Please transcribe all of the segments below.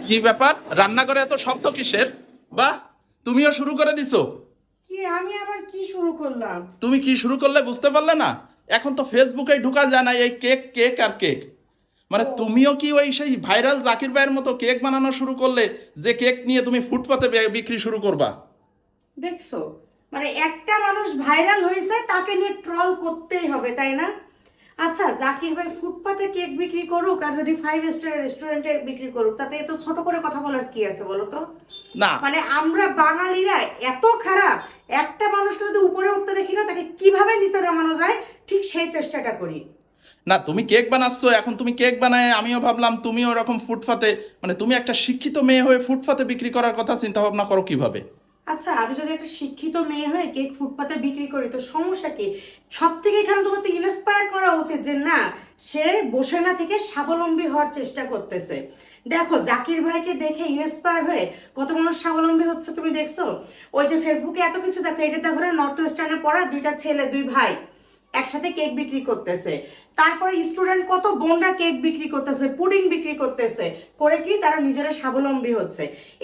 কি ব্যাপার, রান্নাঘরে এত শব্দ কিসের? বাহ, তুমিও শুরু করে দিছো। কি আমি আবার কি শুরু করলাম? তুমি কি শুরু করলে বুঝতে পারলে না? এখন তো ফেসবুকে ঢোকা যায় না, এই কেক কেক আর কেক। মানে ও, তুমিও কি ওই সেই ভাইরাল জাকির ভাইয়ের মতো কেক বানানো শুরু করলে, যে কেক নিয়ে তুমি ফুটপাতে বিক্রি শুরু করবা? দেখছো, মানে একটা মানুষ ভাইরাল হয়েছে তাকে নিয়ে ট্রল করতেই হবে, তাই না? আচ্ছা, জাকির ভাই ফুটপাতে কেক বিক্রি করুক আর যদি 5 স্টার রেস্টুরেন্টে বিক্রি করুক, তাতে এত ছোট করে কথা বলার কি আছে বলো তো? না মানে আমরা বাঙালিরা এত খারাপ, একটা মানুষকে যদি উপরে উঠতে দেখি না, তাকে কিভাবে নিচে নামানো যায় ঠিক সেই চেষ্টাটা করি। না, তুমি কেক বানাচ্ছো, এখন তুমি কেক বানায় আমিও ভাবলাম তুমি ওরকম ফুটপাতে, মানে তুমি একটা শিক্ষিত মেয়ে হয়ে ফুটপাতে বিক্রি করার কথা চিন্তা ভাবনা করো কিভাবে? আচ্ছা, আমি যদি একটা শিক্ষিত মেয়ে হয়ে কেক ফুটপাতে বিক্রি করি তো সমস্যা কি? সব থেকে এখানে তোমার তো ইন্সপায়ার করা উচিত যে না, সে বসে না থেকে স্বাবলম্বী হওয়ার চেষ্টা করতেছে। দেখো, জাকির ভাইকে দেখে ইন্সপায়ার হয়ে কত মানুষ স্বাবলম্বী হচ্ছে তুমি দেখছো? ওই যে ফেসবুকে এত কিছু দেখো, এটা দেখো না, নর্থ ওয়েস্টার্নে পড়া দুইটা ছেলে, দুই ভাই একসাথে কেক বিক্রি করতেছে। তারপরে স্টুডেন্ট কত বোনরা কেক বিক্রি করতেছে, পুডিং বিক্রি করতেছে, করে কি তারা নিজেরা স্বাবলম্বী হচ্ছে।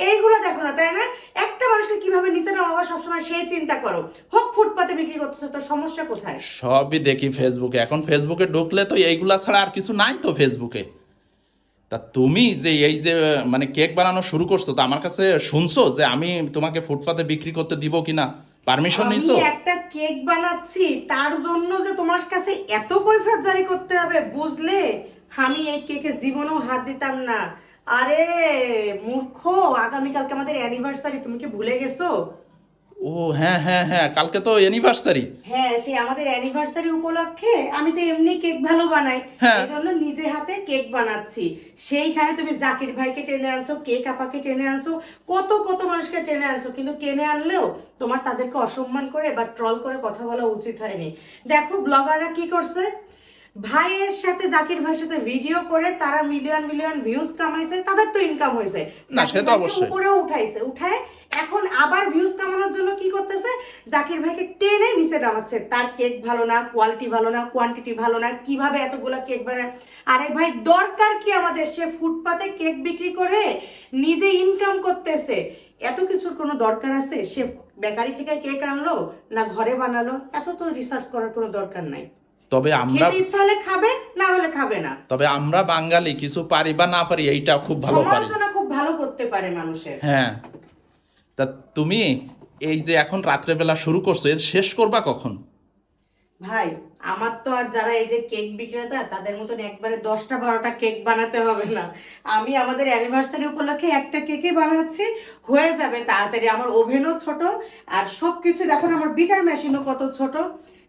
এইগুলো দেখো না, তাই না? একটা মানুষকে কিভাবে নিচে নামাবো সবসময় সে চিন্তা করো। হোক ফুটপাতে বিক্রি করতেছে, তো সমস্যা কোথায়? সবই দেখি ফেসবুকে, এখন ফেসবুকে ঢুকলে তো এইগুলা ছাড়া আর কিছু নাই তো ফেসবুকে। তা তুমি যে এই যে মানে কেক বানানো শুরু করছো, তো আমার কাছে শুনছো যে আমি তোমাকে ফুটপাতে বিক্রি করতে দিব কিনা, পারমিশন আমি নিছো? একটা কেক বানাচ্ছি, তার জন্য যে তোমার কাছে এত কৈফিয়ত জারি করতে হবে, বুঝলে? আমি এই কেকে জীবনেও হাত দিতাম না। আরে মূর্খ, আগামীকালকে আমাদের অ্যানিভার্সারি, তুমি কি ভুলে গেছো? ও হ্যাঁ হ্যাঁ হ্যাঁ, কালকে তো অ্যানিভার্সারি। হ্যাঁ, সেই আমাদের অ্যানিভার্সারি উপলক্ষে আমি তো এমনি কেক ভালো বানাই, হ্যাঁ। এই জন্য নিজে হাতে কেক বানাচ্ছি। সেইখানে তুমি জাকির ভাইকে টেনে আনছো, কেক আপাকে টেনে আনছো, কত কত মানুষকে টেনে আনছো, কিন্তু টেনে আনলেও তোমার তাদেরকে অসম্মান করে বা ট্রল করে কথা বলা উচিত হয়নি। দেখো ব্লগাররা কি করছে, ভাইয়ের সাথে জাকির ভাইয়ের সাথে ভিডিও করে তারা মিলিয়ন মিলিয়ন ভিউজ কামাইছে, তাদের তো ইনকাম হয়েছে। না সে জাকির তো ভাইকে অবশ্যই। উপরেও উঠাইছে, উঠায় এখন আবার ভিউজ কামানোর জন্য কি করতেছে, জাকির ভাইকে টেনে নিচে নামাচ্ছে। তার কেক ভালো না, কোয়ালিটি ভালো না, কোয়ান্টিটি ভালো না, কিভাবে এতগুলা কেক বানায়। আরে ভাই, দরকার কি আমাদের? সে ফুটপাতে কেক বিক্রি করে নিজে ইনকাম করতেছে, এত কিছুর কোনো দরকার আছে? সে বেকারি থেকে কেক আনলো না ঘরে বানালো, এত তো রিসার্চ করার কোনো দরকার নাই। তবে আমরা খেতে ইচ্ছা হলে খাবে, না হলে খাবে না। তবে আমরা বাঙালি কিছু পারি বা না পারি এইটা খুব ভালো পারি। সমালোচনা খুব ভালো করতে পারে মানুষের। হ্যাঁ। তা তুমি এই যে এখন রাত্রেবেলা শুরু করছো, এর শেষ করবা কখন? ভাই, আমার তো আর যারা এই যে কেক বিক্রেতা তাদের মতন একবারে 10টা 12টা কেক বানাতে হবে না। আমি আমাদের অ্যানিভার্সারি উপলক্ষে একটা কেকই বানাচ্ছি, হয়ে যাবে তাড়াতাড়ি। আমার ওভেনও ছোট, আর সবকিছু দেখুন, আমার বিটার মেশিনও কত ছোট।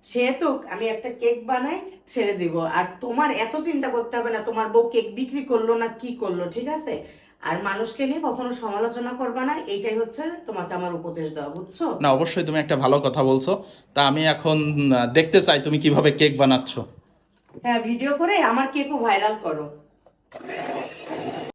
সেহেতু আমি একটা কেক বানাই, ছেড়ে দিব। আর তোমার এত চিন্তা করতে হবে না তোমার বউ কেক বিক্রি করলো না কি করলো, ঠিক আছে? আর মানুষকে নিয়ে কখনো সমালোচনা করবা না, এইটাই হচ্ছে তোমাকে আমার উপদেশ দেওয়া, বুঝছো? না অবশ্যই তুমি একটা ভালো কথা বলছো। তা আমি এখন দেখতে চাই তুমি কিভাবে কেক বানাচ্ছো। হ্যাঁ, ভিডিও করে আমার কেকও ভাইরাল করো।